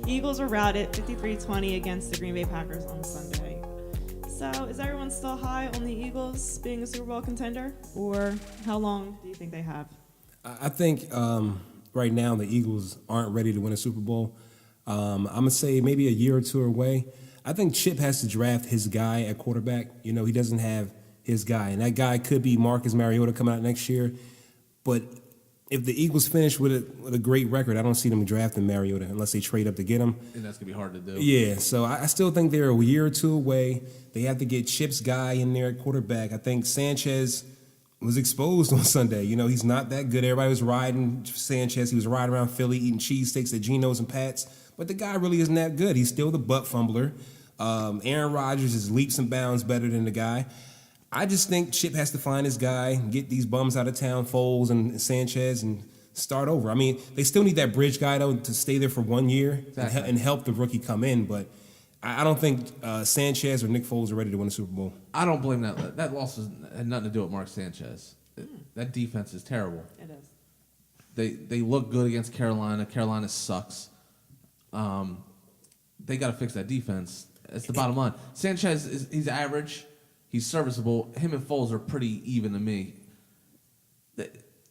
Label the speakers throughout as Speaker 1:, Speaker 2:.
Speaker 1: Eagles were routed 53-20 against the Green Bay Packers on Sunday. So is everyone still high on the Eagles being a Super Bowl contender? Or how long do you think they have?
Speaker 2: I think right now the Eagles aren't ready to win a Super Bowl. I'm going to say maybe a year or two away. I think Chip has to draft his guy at quarterback. You know, he doesn't have his guy. And that guy could be Marcus Mariota coming out next year. But if the Eagles finish with a great record, I don't see them drafting Mariota unless they trade up to get him.
Speaker 3: And that's going to be hard to do.
Speaker 2: Yeah, so I still think they're a year or two away. They have to get Chip's guy in there at quarterback. I think Sanchez was exposed on Sunday. You know, he's not that good. Everybody was riding Sanchez. He was riding around Philly eating cheesesteaks at Geno's and Pat's. But the guy really isn't that good. He's still the butt fumbler. Aaron Rodgers is leaps and bounds better than the guy. I just think Chip has to find his guy, get these bums out of town, Foles and Sanchez, and start over. I mean, they still need that bridge guy, though, to stay there for 1 year and help the rookie come in. But I don't think Sanchez or Nick Foles are ready to win a Super Bowl.
Speaker 3: I don't blame that. That loss had nothing to do with Mark Sanchez. That defense is terrible.
Speaker 1: It is.
Speaker 3: They look good against Carolina. Carolina sucks. They got to fix that defense. That's the bottom line. Sanchez he's average. He's serviceable. Him and Foles are pretty even to me.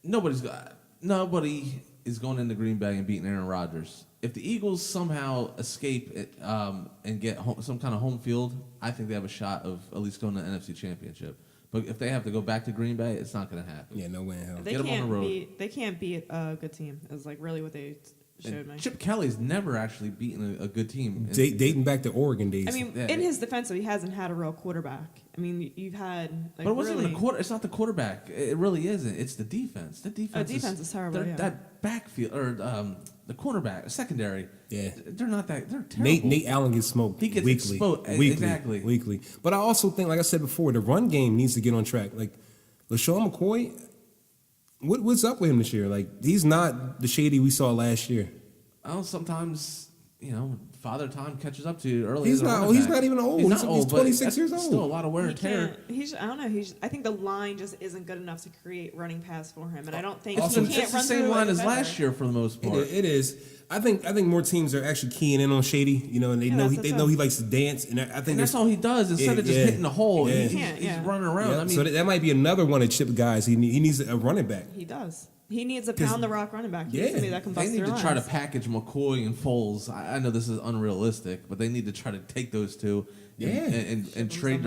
Speaker 3: Nobody is going into Green Bay and beating Aaron Rodgers. If the Eagles somehow escape it, and get some kind of home field, I think they have a shot of at least going to the NFC Championship. But if they have to go back to Green Bay, it's not going to happen.
Speaker 2: Yeah, no way in hell.
Speaker 1: They
Speaker 3: Get them on the road.
Speaker 1: They can't beat a good team. Is like really what they showed
Speaker 3: And
Speaker 1: me.
Speaker 3: Chip Kelly's never actually beaten a good team.
Speaker 2: Dating back to Oregon days.
Speaker 1: I mean, in his defense, he hasn't had a real quarterback. I mean, you've had like,
Speaker 3: but it wasn't
Speaker 1: really,
Speaker 3: the quarter. It's not the quarterback. It really isn't. It's the defense. The defense.
Speaker 1: Defense is terrible. Yeah.
Speaker 3: That backfield or the cornerback, secondary.
Speaker 2: Yeah.
Speaker 3: They're not that. They're terrible.
Speaker 2: Nate Allen gets smoked
Speaker 3: He gets
Speaker 2: weekly.
Speaker 3: exposed. Exactly.
Speaker 2: Weekly. But I also think, like I said before, the run game needs to get on track. Like, LaShawn McCoy, what's up with him this year? Like, he's not the Shady we saw last year.
Speaker 3: Well, sometimes, Father Time catches up to you early.
Speaker 2: He's not even old. He's 26 years old.
Speaker 3: Still a lot of wear and tear.
Speaker 1: I don't know. I think the line just isn't good enough to create running pass for him, and I don't think
Speaker 3: Also,
Speaker 1: he can't
Speaker 3: it's the
Speaker 1: run
Speaker 3: same
Speaker 1: through
Speaker 3: line
Speaker 1: it
Speaker 3: as
Speaker 1: better.
Speaker 3: last year for the most part.
Speaker 2: It is. I think more teams are actually keying in on Shady, and they know he likes to dance, and I think
Speaker 3: that's all he does instead of just hitting the hole.
Speaker 2: Yeah.
Speaker 3: He's running around.
Speaker 2: Yeah.
Speaker 3: I mean,
Speaker 2: So that might be another one of Chip guys. He needs a running back.
Speaker 1: He does. He needs a pound the rock running back. He needs somebody that can bust
Speaker 3: they need
Speaker 1: their
Speaker 3: to try to
Speaker 1: lines.
Speaker 3: package McCoy and Foles. I know this is unrealistic, but they need to try to take those two and trade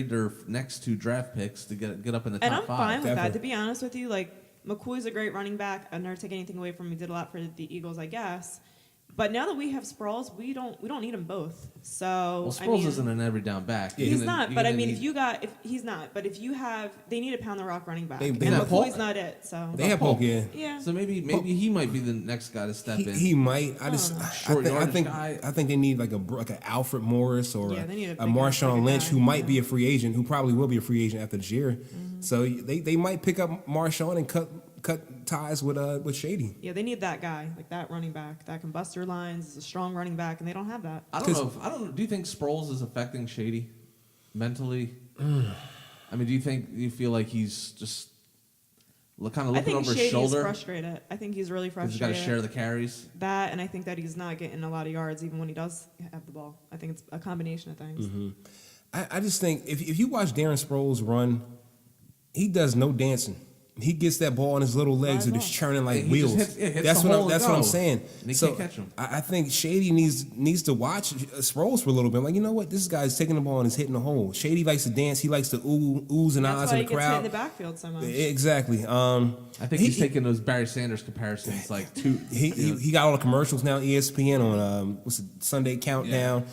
Speaker 3: their next two draft picks to get up in the top
Speaker 1: And I'm
Speaker 3: five.
Speaker 1: fine with that.
Speaker 2: Definitely.
Speaker 1: To be honest with you, like McCoy's a great running back. I never take anything away from him. He did a lot for the Eagles, I guess. But now that we have Sproles, we don't need them both. So
Speaker 3: Sproles isn't an every down back.
Speaker 1: He's not. But I mean, if he's not. But if you have, they need a pound the rock running back. And
Speaker 2: have
Speaker 1: McCoy's
Speaker 3: Polk.
Speaker 1: not it. So
Speaker 2: They have Polk, yeah.
Speaker 1: Yeah.
Speaker 3: So maybe he might be the next guy to step in.
Speaker 2: He might. I think they need like an Alfred Morris or
Speaker 1: Yeah, they need
Speaker 2: a
Speaker 1: a bigger
Speaker 2: Marshawn Lynch
Speaker 1: guy.
Speaker 2: who might be a free agent, who probably will be a free agent after this year.
Speaker 1: Mm-hmm.
Speaker 2: So they might pick up Marshawn and cut ties with Shady.
Speaker 1: Yeah, they need that guy, like that running back that can bust their lines, is a strong running back, and they don't have that.
Speaker 3: I don't know. Do you think Sproles is affecting Shady mentally? I mean, do you feel like he's just kind of looking over his shoulder?
Speaker 1: I think Shady's frustrated. I think he's really frustrated.
Speaker 3: He's got to share the carries.
Speaker 1: That, and I think that he's not getting a lot of yards even when he does have the ball. I think it's a combination of things.
Speaker 2: Mm-hmm. I just think if you watch Darren Sproles run, he does no dancing. He gets that ball in his little legs and just churning like wheels.
Speaker 3: Hits
Speaker 2: that's what I'm saying.
Speaker 3: And he
Speaker 2: so
Speaker 3: can't catch him.
Speaker 2: I think Shady needs to watch Sproles for a little bit. Like, you know what? This guy's taking the ball and is hitting the hole. Shady likes to dance. He likes to oohs and ahs in the crowd.
Speaker 1: That's why he gets hit in the backfield so much.
Speaker 2: Exactly.
Speaker 3: I think he's taking those Barry Sanders comparisons like two.
Speaker 2: He got all the commercials now. ESPN on what's it, Sunday Countdown.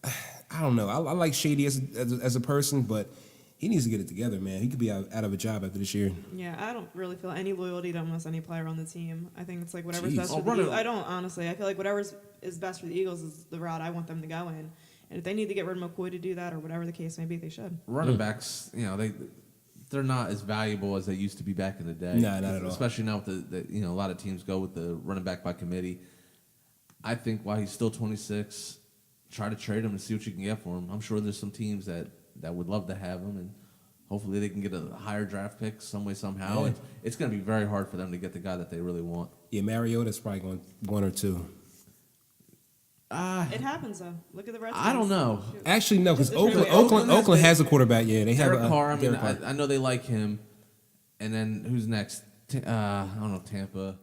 Speaker 2: Yeah. I don't know. I like Shady as a person, but he needs to get it together, man. He could be out of a job after this year.
Speaker 1: Yeah, I don't really feel any loyalty to almost any player on the team. I think it's like whatever's best for the Eagles. I don't, honestly. I feel like whatever is best for the Eagles is the route I want them to go in. And if they need to get rid of McCoy to do that or whatever the case may be, they should.
Speaker 3: Running backs, they're not as valuable as they used to be back in the day.
Speaker 2: No, not at all.
Speaker 3: Especially now with the a lot of teams go with the running back by committee. I think while he's still 26, try to trade him and see what you can get for him. I'm sure there's some teams that would love to have him, and hopefully they can get a higher draft pick some way, somehow.
Speaker 2: Yeah.
Speaker 3: It's going to be very hard for them to get the guy that they really want.
Speaker 2: Yeah, Mariota's probably going one or two.
Speaker 1: It happens though. Look at the Redskins.
Speaker 3: I don't know.
Speaker 2: Actually, no, because
Speaker 1: Oakland
Speaker 2: Oakland has a quarterback. Yeah, they have
Speaker 3: Derek Carr. I mean,
Speaker 2: Derek Carr.
Speaker 3: I know they like him. And then who's next? I don't know, Tampa.